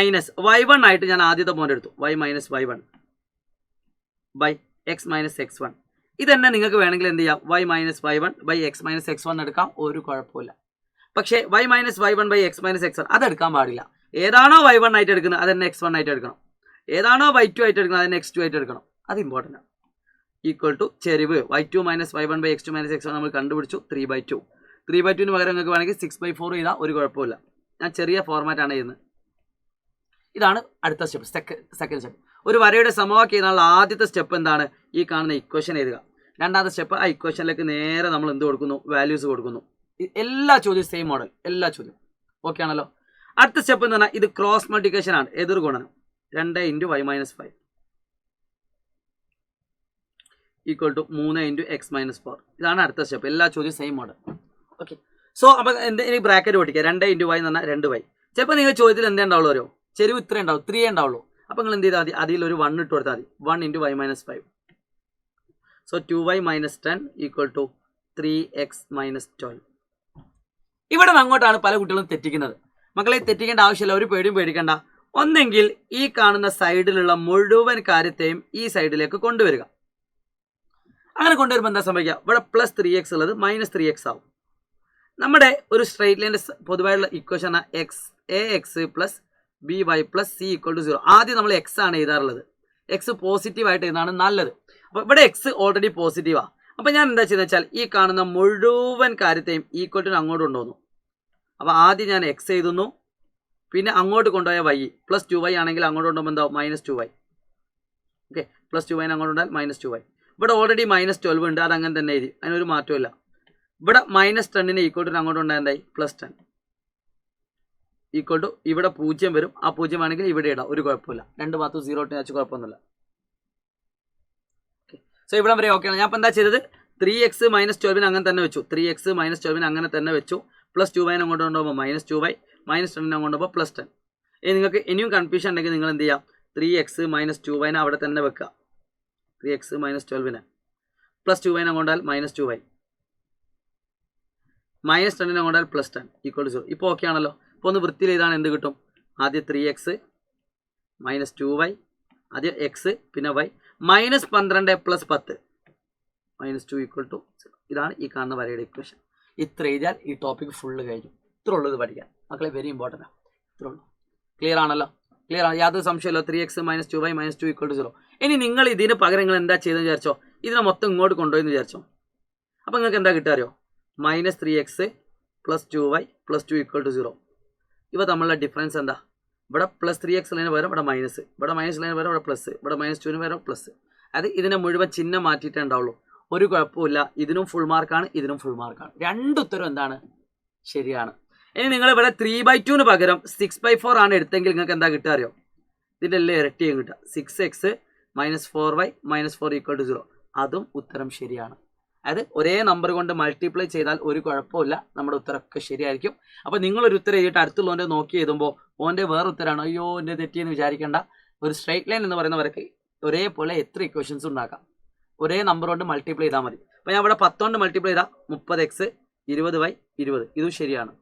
y1 ആയിട്ട് ഞാൻ ആദ്യത്തെ പോയിന്റ് എടുത്തു. y - y1/x - x1. ഇതന്നെ നിങ്ങൾക്ക് വേണമെങ്കിൽ എന്ത് ചെയ്യാം? y - y1/x - x1 എടുക്കാം, ഒരു കുഴപ്പമില്ല. പക്ഷേ y - y1/x - x1 അതെടുക്കാൻ പാടില്ല. ഏതാണോ y1 ആയിട്ട് എടുക്കുന്നത് അത് തന്നെ x1 ആയിട്ട് എടുക്കണം. ഏതാണോ y2 ആയിട്ട് എടുക്കുന്നത് അത് തന്നെ x2 ആയിട്ട് എടുക്കണം. അത് ഇമ്പോർട്ടൻ്റ് ആണ്. ഈക്വൽ ടു ചെരിവ് y2 - y1/x2 - x1 നമ്മൾ കണ്ടുപിടിച്ചു. 3/2. 3/2 പകരം നിങ്ങൾക്ക് വേണമെങ്കിൽ 6/4 ചെയ്താൽ ഒരു കുഴപ്പമില്ല. ഞാൻ ചെറിയ ഫോർമാറ്റാണ് ചെയ്യുന്നത്. ഇതാണ് അടുത്ത സ്റ്റെപ്പ്, സെക്കൻഡ് സ്റ്റെപ്പ്. ഒരു വരയുടെ സമവാക്യം എഴുതാനുള്ള ആദ്യത്തെ സ്റ്റെപ്പ് എന്താണ്? ഈ കാണുന്ന ഇക്വേഷൻ എഴുതുക. രണ്ടാമത്തെ സ്റ്റെപ്പ്, ആ ഇക്വേഷനിലേക്ക് നേരെ നമ്മൾ എന്ത് കൊടുക്കുന്നു? വാല്യൂസ് കൊടുക്കുന്നു. എല്ലാ ചോദ്യവും സെയിം മോഡൽ, എല്ലാ ചോദ്യവും. ഓക്കെ ആണല്ലോ. അടുത്ത സ്റ്റെപ്പ് എന്ന് പറഞ്ഞാൽ ഇത് ക്രോസ് മൾട്ടിപ്ലിക്കേഷൻ ആണ്, എതിർ ഗുണനം. 2 × y - 5 ഈക്വൽ ടു 3 × x - 4. ഇതാണ് അടുത്ത സ്റ്റെപ്പ്. എല്ലാ ചോദ്യവും സെയിം മോഡൽ. ഓക്കെ. സോ അപ്പോൾ എനിക്ക് ബ്രാക്കറ്റ് പഠിക്കുക. 2 × y എന്ന് പറഞ്ഞാൽ 2y. ചിലപ്പോൾ നിങ്ങൾ ചോദ്യത്തിൽ എന്തേ ഉണ്ടാവുള്ളൂ? ഒരു ചെരിവ് ഇത്രയും ഉണ്ടാവും, 3 ഉണ്ടാവുള്ളൂ. അപ്പോൾ നിങ്ങൾ എന്ത് ചെയ്താൽ മതി? അതിലൊരു 1 ഇട്ട് കൊടുത്താൽ മതി. 1 × y - 5. So 2y - 10 equal to 3x - 12. ഇവിടെ നിന്ന് അങ്ങോട്ടാണ് പല കുട്ടികളും തെറ്റിക്കുന്നത്. മക്കളെ തെറ്റിക്കേണ്ട ആവശ്യമില്ല, ഒരു പേടിയും പേടിക്കണ്ട. ഒന്നെങ്കിൽ ഈ കാണുന്ന സൈഡിലുള്ള മുഴുവൻ കാര്യത്തെയും ഈ സൈഡിലേക്ക് കൊണ്ടുവരിക. അങ്ങനെ കൊണ്ടുവരുമ്പോൾ എന്താ സംഭവിക്കുക? ഇവിടെ +3x ഉള്ളത് -3x ആവും. നമ്മുടെ ഒരു സ്ട്രൈറ്റ് ലൈൻ്റെ പൊതുവായുള്ള ഇക്വേഷൻ ax + by + c = 0. ആദ്യം നമ്മൾ x ആണ് എഴുതാറുള്ളത്. എക്സ് പോസിറ്റീവായിട്ട് എഴുതാണ് നല്ലത്. അപ്പോൾ ഇവിടെ എക്സ് ഓൾറെഡി പോസിറ്റീവാണ്. അപ്പോൾ ഞാൻ എന്താ ചെയ്യുന്നത് വെച്ചാൽ ഈ കാണുന്ന മുഴുവൻ കാര്യത്തെയും ഈക്വൽ ടു അങ്ങോട്ട് കൊണ്ടുവന്നു. അപ്പോൾ ആദ്യം ഞാൻ എക്സ് എഴുതുന്നു, പിന്നെ അങ്ങോട്ട് കൊണ്ടുപോയ y +2y ആണെങ്കിൽ അങ്ങോട്ട് കൊണ്ടുപോകുമ്പോൾ എന്താവും? -2y. ഓക്കെ, +2y അങ്ങോട്ട് കൊണ്ടുപോയാൽ -2y. ഇവിടെ ഓൾറെഡി -12 ഉണ്ട്, അതങ്ങനെ തന്നെ എഴുതി, അതിനൊരു മാറ്റമില്ല. ഇവിടെ -10 ഈക്വൽ ടു അങ്ങോട്ട് ഉണ്ടായ എന്തായി +10 ഈക്വൽ ടു ഇവിടെ 0 വരും. ആ 0 ആണെങ്കിൽ ഇവിടെ ഇടാം, ഒരു കുഴപ്പമില്ല. രണ്ട് ഭാഗത്തും 0 ഇട്ട് വെച്ച് കുഴപ്പമൊന്നുമില്ല. സോ ഇവിടെ വരെ ഓക്കെ ആണ്. ഞാൻ ഇപ്പോൾ എന്താ ചെയ്തത്, 3x - 12 അങ്ങനെ തന്നെ വെച്ചു. 3x - 12 അങ്ങനെ തന്നെ വെച്ചു. +2y അങ്ങോട്ട് കൊണ്ടുപോകുമ്പോൾ -2y, -10 അങ്ങോട്ട് പോകുമ്പോൾ +10. ഇനി നിങ്ങൾക്ക് ഇനിയും കൺഫ്യൂഷൻ ഉണ്ടെങ്കിൽ നിങ്ങൾ എന്ത് ചെയ്യാം, 3x - 2y അവിടെ തന്നെ വെക്കുക. 3x - 12 +2y അങ്ങോട്ടാൽ -2y, -10 അങ്ങോട്ടാൽ +10 equal to 0. ഇപ്പോൾ ഓക്കെ ആണല്ലോ. ഇപ്പോൾ ഒന്ന് വൃത്തിയിൽ ഇതാണ് എന്ത് കിട്ടും, ആദ്യം 3x - 2y, ആദ്യം x പിന്നെ y, -12 + 10 -2 ഈക്വൽ ടു 0. ഇതാണ് ഈ കാണുന്ന വരയുടെ ഇക്വേഷൻ. ഇത്ര എഴുതിയാൽ ഈ ടോപ്പിക് ഫുള്ള് കഴിഞ്ഞു. ഇത്ര ഉള്ളത് പഠിക്കാൻ മക്കളെ, വെരി ഇമ്പോർട്ടൻ്റ് ആണ്. ഇത്ര ഉള്ളൂ. ക്ലിയർ ആണല്ലോ? ക്ലിയർ ആണ്, യാതൊരു സംശയമല്ലോ. 3x - 2y -2 equal to 0. ഇനി നിങ്ങൾ ഇതിന് പകരം നിങ്ങൾ എന്താ ചെയ്തെന്ന് വിചാരിച്ചോ, ഇതിനെ മൊത്തം ഇങ്ങോട്ട് കൊണ്ടുപോയെന്ന് വിചാരിച്ചോ. അപ്പോൾ നിങ്ങൾക്ക് എന്താ കിട്ടുക അറിയോ, -3x + 2y + 2 ഈക്വൽ ടു 0. ഇവ തമ്മിലുള്ള ഡിഫറൻസ് എന്താ, ഇവിടെ +3x ലൈന് പകരം ഇവിടെ മൈനസ്, ഇവിടെ മൈനസ് ലൈന് പകരം ഇവിടെ പ്ലസ്, ഇവിടെ -2 പകരം പ്ലസ്. അത് ഇതിനെ മുഴുവൻ ചിഹ്നം മാറ്റിയിട്ടേ ഉണ്ടാവുള്ളൂ. ഒരു കുഴപ്പമില്ല. ഇതിനും ഫുൾ മാർക്കാണ്, ഇതിനും ഫുൾ മാർക്കാണ്. രണ്ടുത്തരം എന്താണ്, ശരിയാണ്. ഇനി നിങ്ങൾ ഇവിടെ 3/2 പകരം 6/4 ആണ് എടുത്തെങ്കിൽ നിങ്ങൾക്ക് എന്താ കിട്ടുക അറിയോ, ഇതിൻ്റെ എല്ലാം ഇരട്ടിയും കിട്ടുക. 6x - 4y -4 equal to 0. അതും ഉത്തരം ശരിയാണ്. അതായത് ഒരേ നമ്പർ കൊണ്ട് മൾട്ടിപ്ലൈ ചെയ്താൽ ഒരു കുഴപ്പമില്ല, നമ്മുടെ ഉത്തരമൊക്കെ ശരിയായിരിക്കും. അപ്പോൾ നിങ്ങളൊരു ഉത്തരം എഴുതിയിട്ട് അടുത്തുള്ളവൻ്റെ നോക്കി എഴുതുമ്പോൾ ഓൻ്റെ വേറെ ഉത്തരമാണ്, അയ്യോ എൻ്റെ തെറ്റിയെന്ന് വിചാരിക്കേണ്ട. ഒരു സ്ട്രൈറ്റ് ലൈൻ എന്ന് പറയുന്നവർക്ക് ഒരേപോലെ എത്ര ഇക്വേഷൻസ് ഉണ്ടാക്കാം, ഒരേ നമ്പർ കൊണ്ട് മൾട്ടിപ്ലൈ ചെയ്താൽ മതി. അപ്പോൾ ഞാൻ ഇവിടെ 10 കൊണ്ട് മൾട്ടിപ്ലൈ ചെയ്താൽ 30x 20y 20, ഇതും ശരിയാണ്.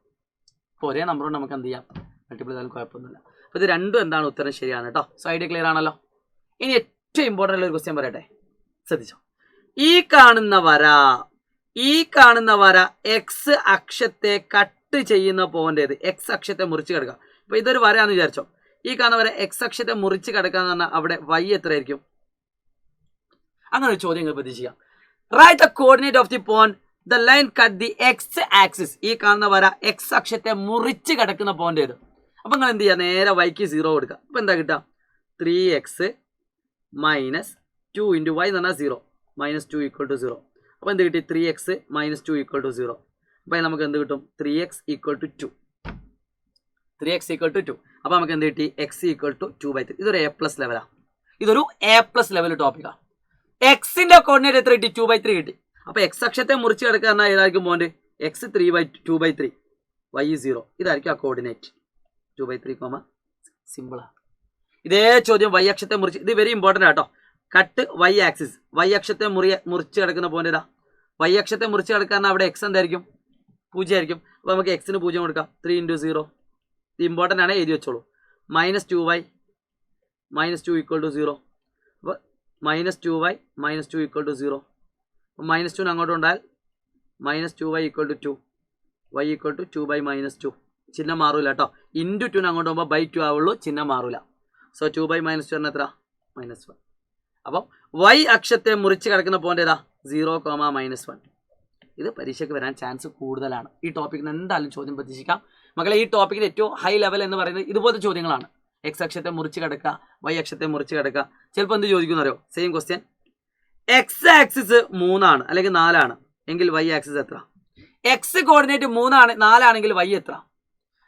അപ്പോൾ ഒരേ നമ്പർ കൊണ്ട് നമുക്ക് എന്ത് ചെയ്യാം, മൾട്ടിപ്ലൈ ചെയ്താലും കുഴപ്പമൊന്നുമില്ല. അപ്പോൾ ഇത് രണ്ടും എന്താണ്, ഉത്തരം ശരിയാണ് കേട്ടോ. സോ ഐഡിയ ക്ലിയർ ആണല്ലോ. ഇനി ഏറ്റവും ഇമ്പോർട്ടൻ്റ് ഉള്ള ഒരു ക്വസ്റ്റ്യൻ പറയട്ടെ, ശ്രദ്ധിച്ചോ. ഈ കാണുന്ന വര എക്സ് അക്ഷത്തെ കട്ട് ചെയ്യുന്ന പോയിന്റ് ഏത്, എക്സ് അക്ഷത്തെ മുറിച്ച് കിടക്കുക. അപ്പോൾ ഇതൊരു വരയാന്ന് വിചാരിച്ചോ. ഈ കാണുന്ന വര എക്സ് അക്ഷത്തെ മുറിച്ച് കിടക്കാന്ന് പറഞ്ഞാൽ അവിടെ y എത്രയായിരിക്കും? അങ്ങനെ ഒരു ചോദ്യം പ്രതീക്ഷിക്കാം. Write the coordinate of the point the line cut the X axis. ഈ കാണുന്ന വര എക്സ് അക്ഷത്തെ മുറിച്ച് കിടക്കുന്ന പോയിന്റ് ഏത്? അപ്പം നിങ്ങൾ എന്ത് ചെയ്യുക, നേരെ y-ക്ക് 0 കൊടുക്കുക. അപ്പം എന്താ കിട്ടുക, 3x - 2 × y എന്ന് പറഞ്ഞാൽ 0, -2 ഈക്വൽ ടു 0. അപ്പോൾ എന്ത് കിട്ടി, 3x - 2 ഈക്വൽ ടു 0. അപ്പോൾ നമുക്ക് എന്ത് കിട്ടും, 3x equal to 2. 3x equal to 2. അപ്പോൾ നമുക്ക് എന്ത് കിട്ടി, x ഈക്വൽ ടു 2/3. ഇതൊരു A+ ലെവലാണ്. ഇതൊരു A+ ലെവൽ ടോപ്പിക്കാണ്. എക്സിൻ്റെ കോർഡിനേറ്റ് എത്ര കിട്ടി, 2/3 കിട്ടി. അപ്പോൾ എക്സ് അക്ഷത്തെ മുറിച്ച് കിടക്കുക എന്നാൽ ഏതായിരിക്കും പോയിന്റ്, x 2/3, y 0. ഇതായിരിക്കും ആ കോർഡിനേറ്റ് 2/3, സിമ്പിളാണ്. ഇതേ ചോദ്യം y അക്ഷത്തെ മുറിച്ച്, ഇത് വെരി ഇമ്പോർട്ടൻ്റ് ആട്ടോ. കട്ട് y ആക്സിസ്, y അക്ഷത്തെ മുറിച്ച് കിടക്കുന്ന പോയിന്റ് ഏതാ, y അക്ഷത്തെ മുറിച്ച് കിടക്കാൻ അവിടെ x എന്തായിരിക്കും, 0 ആയിരിക്കും. അപ്പോൾ നമുക്ക് x-ന് 0 കൊടുക്കാം. 3 × 0, ഇത് ഇമ്പോർട്ടൻ്റ് ആണ്, എഴുതി വെച്ചോളൂ. -2y -2 equal to 0. അപ്പോൾ -2y -2 ഈക്വൽ ടു 0. അപ്പോൾ -2 അങ്ങോട്ട് ഉണ്ടായാൽ -2y equal to 2, y equal to 2/-2. ചിഹ്നം മാറൂല കേട്ടോ. ഇൻറ്റു 2 അങ്ങോട്ട് പോകുമ്പോൾ /2 ആവുള്ളൂ, ചിഹ്നം മാറൂല. സോ 2/-2 പറഞ്ഞാൽ എത്ര, -1. അപ്പം y അക്ഷത്തെ മുറിച്ച് കിടക്കുന്ന പോയിന്റ് ഏതാ, 0, -1. ഇത് പരീക്ഷയ്ക്ക് വരാൻ ചാൻസ് കൂടുതലാണ്. ഈ ടോപ്പിക്കിന് എന്തായാലും ചോദ്യം പ്രതീക്ഷിക്കാം മക്കളെ. ഈ ടോപ്പിക്കിന് ഏറ്റവും ഹൈ ലെവൽ എന്ന് പറയുന്നത് ഇതുപോലത്തെ ചോദ്യങ്ങളാണ്. എക്സ് അക്ഷത്തെ മുറിച്ച് കിടക്കുക, y അക്ഷത്തെ മുറിച്ച് കിടക്കുക. ചിലപ്പോൾ എന്ത് ചോദിക്കുന്നു അറിയോ, സെയിം ക്വസ്റ്റ്യൻ, എക്സ് ആക്സിസ് 3 അല്ലെങ്കിൽ 4 എങ്കിൽ y ആക്സിസ് എത്ര? എക്സ് കോർഡിനേറ്റ് 3 4 ആണെങ്കിൽ y എത്ര?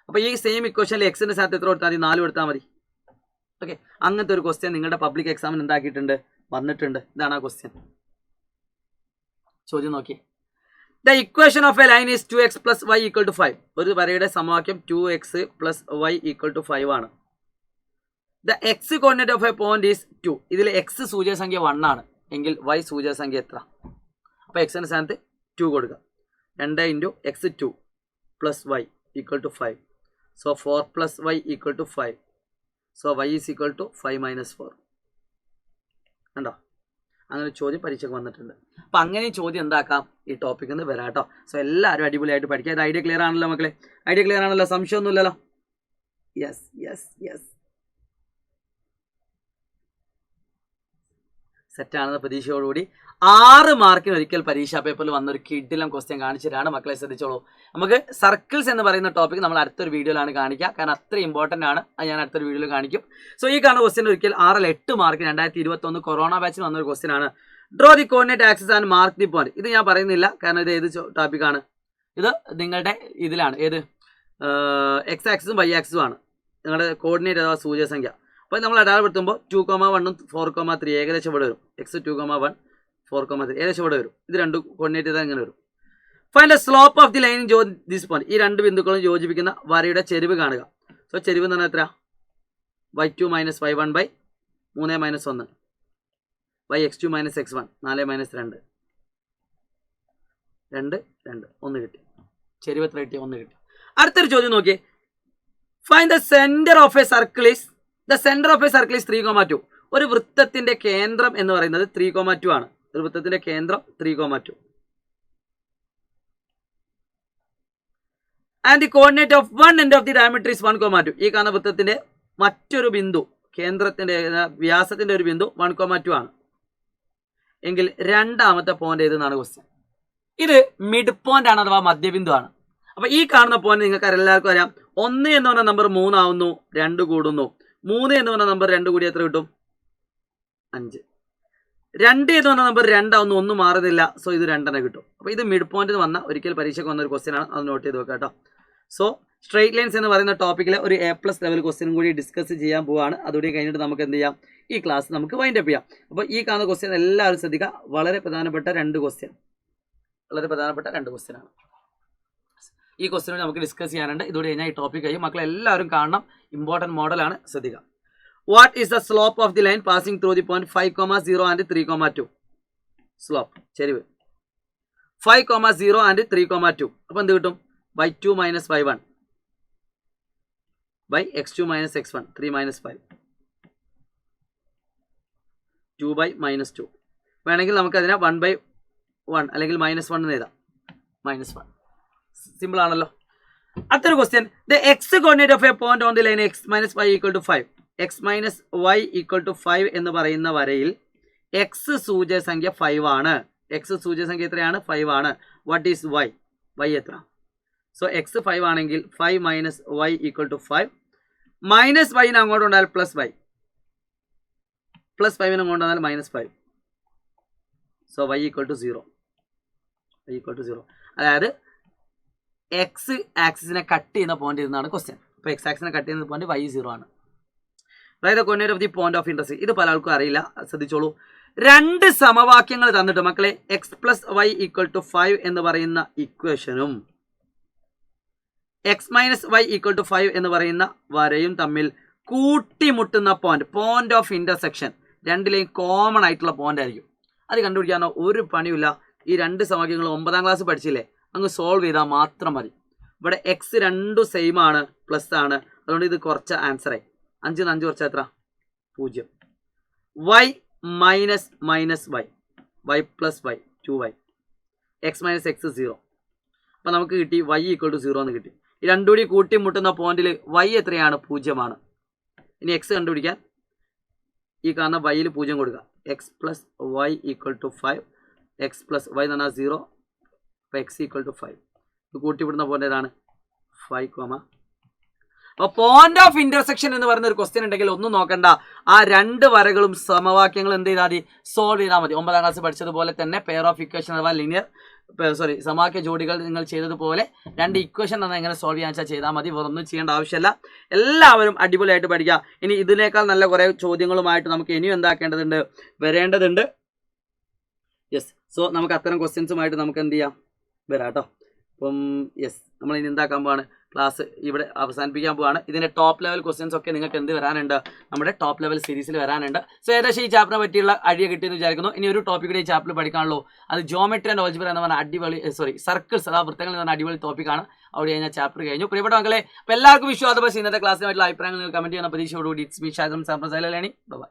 അപ്പോൾ ഈ സെയിം ഇക്വേഷനിൽ എക്സിൻ്റെ സ്ഥലത്ത് എത്ര കൊടുത്താൽ മതി, 4 കൊടുത്താൽ മതി. ഓക്കെ, അങ്ങനത്തെ ഒരു ക്വസ്റ്റ്യൻ നിങ്ങളുടെ പബ്ലിക് എക്സാമിന് എന്താക്കിയിട്ടുണ്ട്, വന്നിട്ടുണ്ട്. ഇതാണ് ആ ക്വസ്റ്റ്യൻ. ചോദ്യം നോക്കി. The equation of a line is 2x + y equal to 5. ഒരു വരയുടെ സമവാക്യം 2x + y ഈക്വൽ ടു 5 ആണ്. The X coordinate of A point is 2. ഇതിൽ എക്സ് സൂചകസംഖ്യ 1 ആണ് എങ്കിൽ y സൂചകസംഖ്യ എത്ര? അപ്പോൾ എക്സിൻ്റെ സ്ഥാനത്ത് 2 കൊടുക്കുക. 2 × x 2 + y equal to 5. So 4 + y equal to 5. So y is equal to 5 - 4. കണ്ടോ, അങ്ങനെ ചോദ്യം പരീക്ഷയ്ക്ക് വന്നിട്ടുണ്ട്. അപ്പം അങ്ങനെ ചോദ്യം എന്താക്കാം, ഈ ടോപ്പിക്കിൽ നിന്ന് വരാം കേട്ടോ. സോ എല്ലാവരും അടിപൊളിയായിട്ട് പഠിക്കുക. ഇത് ഐഡിയ ക്ലിയർ ആണല്ലോ മക്കളെ, ഐഡിയ ക്ലിയർ ആണല്ലോ, സംശയമൊന്നുമില്ലല്ലോ. യെസ് സെറ്റാണെന്ന പ്രതീക്ഷയോടുകൂടി 6 മാർക്കിന് ഒരിക്കൽ പരീക്ഷാ പേപ്പറിൽ വന്നൊരു കിഡിലം ക്വസ്റ്റ്യൻ കാണിച്ചിട്ടാണ് മക്കളെ, ശ്രദ്ധിച്ചോളൂ. നമുക്ക് സർക്കിൾസ് എന്ന് പറയുന്ന ടോപ്പിക് നമ്മൾ അടുത്തൊരു വീഡിയോയിലാണ് കാണിക്കുക, കാരണം അത്ര ഇമ്പോർട്ടൻ്റ് ആണ്. അത് ഞാൻ അടുത്തൊരു വീഡിയോയിൽ കാണിക്കും. സോ ഈ കാണുന്ന ക്വസ്റ്റ്യൻ ഒരിക്കൽ 6 ൽ 8 മാർക്കിന് 2021 കൊറോണ ബാച്ചിൽ വന്നൊരു ക്വസ്റ്റ്യൻ ആണ്. Draw the coordinate axis and mark the point. ഇത് ഞാൻ പറയുന്നില്ല, കാരണം ഇത് ഏത് ടോപ്പിക്കാണ്, ഇത് നിങ്ങളുടെ ഇതിലാണ്, ഏത് എക്സ് ആക്സിസും വൈ ആക്സിസും ആണ് നിങ്ങളുടെ കോർഡിനേറ്റ് അഥവാ സൂചകസംഖ്യ. അപ്പോൾ നമ്മൾ അടയാളപ്പെടുത്തുമ്പോൾ 2,1 4,3 ഏകദേശം ഇവിടെ വരും. എക്സ് 2,1 4,3 ഏകദേശം ഇവിടെ വരും. ഇത് രണ്ട് കോർഡിനേറ്റ് ചെയ്താൽ ഇങ്ങനെ വരും. Find the slope of the line this point. ഈ രണ്ട് ബിന്ദുക്കളും യോജിപ്പിക്കുന്ന വരയുടെ ചെരിവ് കാണുക. സോ ചെരിവ് എന്ന് പറഞ്ഞാൽ എത്ര? y2 - y1 / 3 - 1 yx2 - x1 4 - 2 2 2 1 കിട്ടി. ചെരിവ് എത്ര കിട്ടി? 1 കിട്ടി. അടുത്തൊരു ചോദ്യം നോക്കിയേ. Find the centre of A circle is 3,2. ഒരു വൃത്തത്തിന്റെ കേന്ദ്രം എന്ന് പറയുന്നത് 3,2 ആണ്. ഒരു വൃത്തത്തിന്റെ കേന്ദ്രം 3,2. And the coordinate of one end of the diameter is 1,2. ഈ കാണുന്ന വൃത്തത്തിന്റെ മറ്റൊരു ബിന്ദു, കേന്ദ്രത്തിന്റെ വ്യാസത്തിന്റെ ഒരു ബിന്ദു 1,2 ആണ് എങ്കിൽ രണ്ടാമത്തെ പോയിന്റ് ഏതെന്നാണ് ക്വസ്റ്റ്യൻ. ഇത് മിഡ് പോയിന്റ് ആണ്, അഥവാ മധ്യബിന്ദു ആണ്. അപ്പൊ ഈ കാണുന്ന പോയിന്റ് നിങ്ങൾക്ക് എല്ലാവർക്കും അറിയാം. 1 എന്ന് പറഞ്ഞ നമ്പർ 3 ആവുന്നു, 2 കൂടുന്നു. 3 എന്ന് പറഞ്ഞ നമ്പർ 2 കൂടി എത്ര കിട്ടും? 5. 2 എന്ന് പറഞ്ഞ നമ്പർ 2 ആവുന്നു, 1 മാറുന്നില്ല. സോ ഇത് 2 കിട്ടും. അപ്പോൾ ഇത് മിഡ് പോയിന്റ് വന്ന ഒരിക്കൽ പരീക്ഷയ്ക്ക് വന്ന ഒരു ക്വസ്റ്റ്യൻ ആണ്, അത് നോട്ട് ചെയ്ത് വെക്കാം കേട്ടോ. സോ സ്ട്രെയിറ്റ് ലൈൻസ് എന്ന് പറയുന്ന ടോപ്പിക്കിൽ ഒരു A+ ലെവൽ ക്വസ്റ്റ്യനും കൂടി ഡിസ്കസ് ചെയ്യാൻ പോവാണ്. അതുകൂടി കഴിഞ്ഞിട്ട് നമുക്ക് എന്ത് ചെയ്യാം, ഈ ക്ലാസ് നമുക്ക് വൈൻഡ് അപ്പ് ചെയ്യാം. അപ്പോൾ ഈ കാണുന്ന ക്വസ്റ്റ്യൻ എല്ലാവരും ശ്രദ്ധിക്കുക. വളരെ പ്രധാനപ്പെട്ട 2 ക്വസ്റ്റ്യൻ, വളരെ പ്രധാനപ്പെട്ട 2 ക്വസ്റ്റ്യൻ ആണ്. ഈ ക്വസ്റ്റ്യൻ നമുക്ക് ഡിസ്കസ് ചെയ്യാനുണ്ട്. ഇതുകൂടി കഴിഞ്ഞാൽ ഈ ടോപ്പിക് കഴിയും. മക്കളെല്ലാവരും കാണണം, ഇമ്പോർട്ടൻറ്റ് മോഡലാണ്, ശ്രദ്ധിക്കുക. What is the slope of the line passing through the point 5,0 and 3,2? Slope ചെരിവ് 5,0 ആൻഡ് 3,2. അപ്പോൾ എന്ത് കിട്ടും? y2 - y1 x2 - x1 3 - 5 2 / -2. വേണമെങ്കിൽ നമുക്കതിനെ 1/1 അല്ലെങ്കിൽ -1 എന്ന് എഴുതാം. -1 സിമ്പിൾ ആണല്ലോ. അടുത്തൊരു question. The X coordinate of A point on the line x - y = 5. x - y = 5 എന്ന് പറയുന്ന വരയിൽ എക്സ് സൂചകസംഖ്യ 5 ആണ്. എക്സ് സൂചകസംഖ്യ എത്രയാണ്? 5 ആണ്. What is y? y എത്ര? സോ എക്സ് 5 ആണെങ്കിൽ 5 - y = 5. -y അങ്ങോട്ട് കൊണ്ടാൽ +y, +5 അങ്ങോട്ട് വന്നാൽ -5. So y = 0. y = 0. അതായത് എക്സ് ആക്സിസിനെ കട്ട് ചെയ്യുന്ന പോയിന്റ് എന്നാണ് ക്വസ്റ്റ്യൻ. അപ്പോൾ എക്സ് ആക്സിനെ കട്ട് ചെയ്യുന്ന പോയിന്റ് y 0 ആണ്. അതായത് coordinate of the point of interest. ഇത് പല ആൾക്കും അറിയില്ല, ശ്രദ്ധിച്ചോളൂ. 2 സമവാക്യങ്ങൾ തന്നിട്ട് മക്കളെ x + y = 5 എന്ന് പറയുന്ന ഇക്വേഷനും x - y = 5 എന്ന് പറയുന്ന വരയും തമ്മിൽ കൂട്ടിമുട്ടുന്ന പോയിന്റ് ഓഫ് ഇന്റർസെക്ഷൻ രണ്ടിലെയും കോമൺ ആയിട്ടുള്ള പോയിന്റ് ആയിരിക്കും. അത് കണ്ടുപിടിക്കാനോ ഒരു പണിയില്ല. ഈ 2 സമവാക്യങ്ങൾ 9ാം ക്ലാസ് പഠിച്ചില്ലേ, അങ്ങ് സോൾവ് ചെയ്താൽ മാത്രം മതി. ഇവിടെ x രണ്ടും സെയിം ആണ്, പ്ലസ് ആണ്. അതുകൊണ്ട് ഇത് കുറച്ച ആൻസറായി. 5 × 5 കുറച്ചാൽ എത്ര? 0. y - y y + y 2y x - x 0. അപ്പം നമുക്ക് കിട്ടി y = 0 എന്ന് കിട്ടി. ഈ രണ്ടും കൂടി കൂട്ടിമുട്ടുന്ന പോയിന്റിൽ y എത്രയാണ്? 0 ആണ്. ഇനി x കണ്ടുപിടിക്കാൻ ഈ കാണുന്ന y 0 കൊടുക്കുക. x + y = 5. x + y എന്ന് പറഞ്ഞാൽ 0. അപ്പോൾ x = 5. ഇത് കൂട്ടിമുട്ടുന്ന പോയിന്റ് ഏതാണ്? 5, അപ്പോൾ പോയിന്റ് ഓഫ് ഇന്റർസെക്ഷൻ എന്ന് പറയുന്ന ഒരു ക്വസ്റ്റ്യൻ ഉണ്ടെങ്കിൽ ഒന്നും നോക്കണ്ട, ആ 2 വരകളും സമവാക്യങ്ങൾ എന്ത് ചെയ്താൽ മതി? സോൾവ് ചെയ്താൽ മതി. 9ാം ക്ലാസ് പഠിച്ചതുപോലെ തന്നെ പെയർ ഓഫ് ഇക്വേഷൻ അഥവാ സമവാക്യ ജോഡികൾ നിങ്ങൾ ചെയ്തതുപോലെ 2 ഇക്വേഷൻ എങ്ങനെ സോൾവ് ചെയ്യാൻ വെച്ചാൽ ചെയ്താൽ മതി. വേറൊന്നും ചെയ്യേണ്ട ആവശ്യമില്ല. എല്ലാവരും അടിപൊളിയായിട്ട് പഠിക്കുക. ഇനി ഇതിനേക്കാൾ നല്ല കുറേ ചോദ്യങ്ങളുമായിട്ട് നമുക്ക് ഇനിയും എന്താക്കേണ്ടതുണ്ട്? വരേണ്ടതുണ്ട്. യെസ്. സോ നമുക്ക് അത്തരം ക്വസ്റ്റ്യൻസുമായിട്ട് നമുക്ക് എന്ത് ചെയ്യാം? വരാം കേട്ടോ. അപ്പം യെസ്, നമ്മൾ ഇനി എന്താക്കാൻ പോവാണ്? ക്ലാസ് ഇവിടെ അവസാനിപ്പിക്കാൻ പോവാണ്. ഇതിൻ്റെ ടോപ്പ് ലെവൽ ക്വസ്റ്റ്യൻസ് ഒക്കെ നിങ്ങൾക്ക് എന്ത് വരാനുണ്ട്? നമ്മുടെ ടോപ്പ് ലെവൽ സീരീസിൽ വരാനുണ്ട്. സോ ഏകദേശം ഈ ചാപ്റ്ററിനെ പറ്റിയുള്ള ഐഡിയ കിട്ടിയെന്ന് വിചാരിക്കുന്നു. ഇനി ഒരു ടോപ്പിക് കൂടി ഈ ചാപ്റ്ററിൽ പഠിക്കാനുള്ളൂ. അത് ജോമെട്രി ആൻഡ് ഓൾജിബ്ര എന്ന് പറഞ്ഞാൽ അടിപൊളി സർക്കിൾസ് അഥവാ വൃത്തങ്ങൾ എന്ന് പറഞ്ഞാൽ അടിപൊളി ടോപ്പിക്കാണ്. അവിടെ കഴിഞ്ഞാൽ ചാപ്റ്റർ കഴിഞ്ഞു. പ്രിയപ്പെട്ട മക്കളെ, അപ്പോൾ എല്ലാവർക്കും വിശ്വാസം ഇന്നത്തെ ക്ലാസ്സിനായിട്ടുള്ള അഭിപ്രായങ്ങൾ നിങ്ങൾ കമന്റ് ചെയ്യുന്ന പ്രതീക്ഷയോടുകൂടി it's me Shahid Ramzan. By.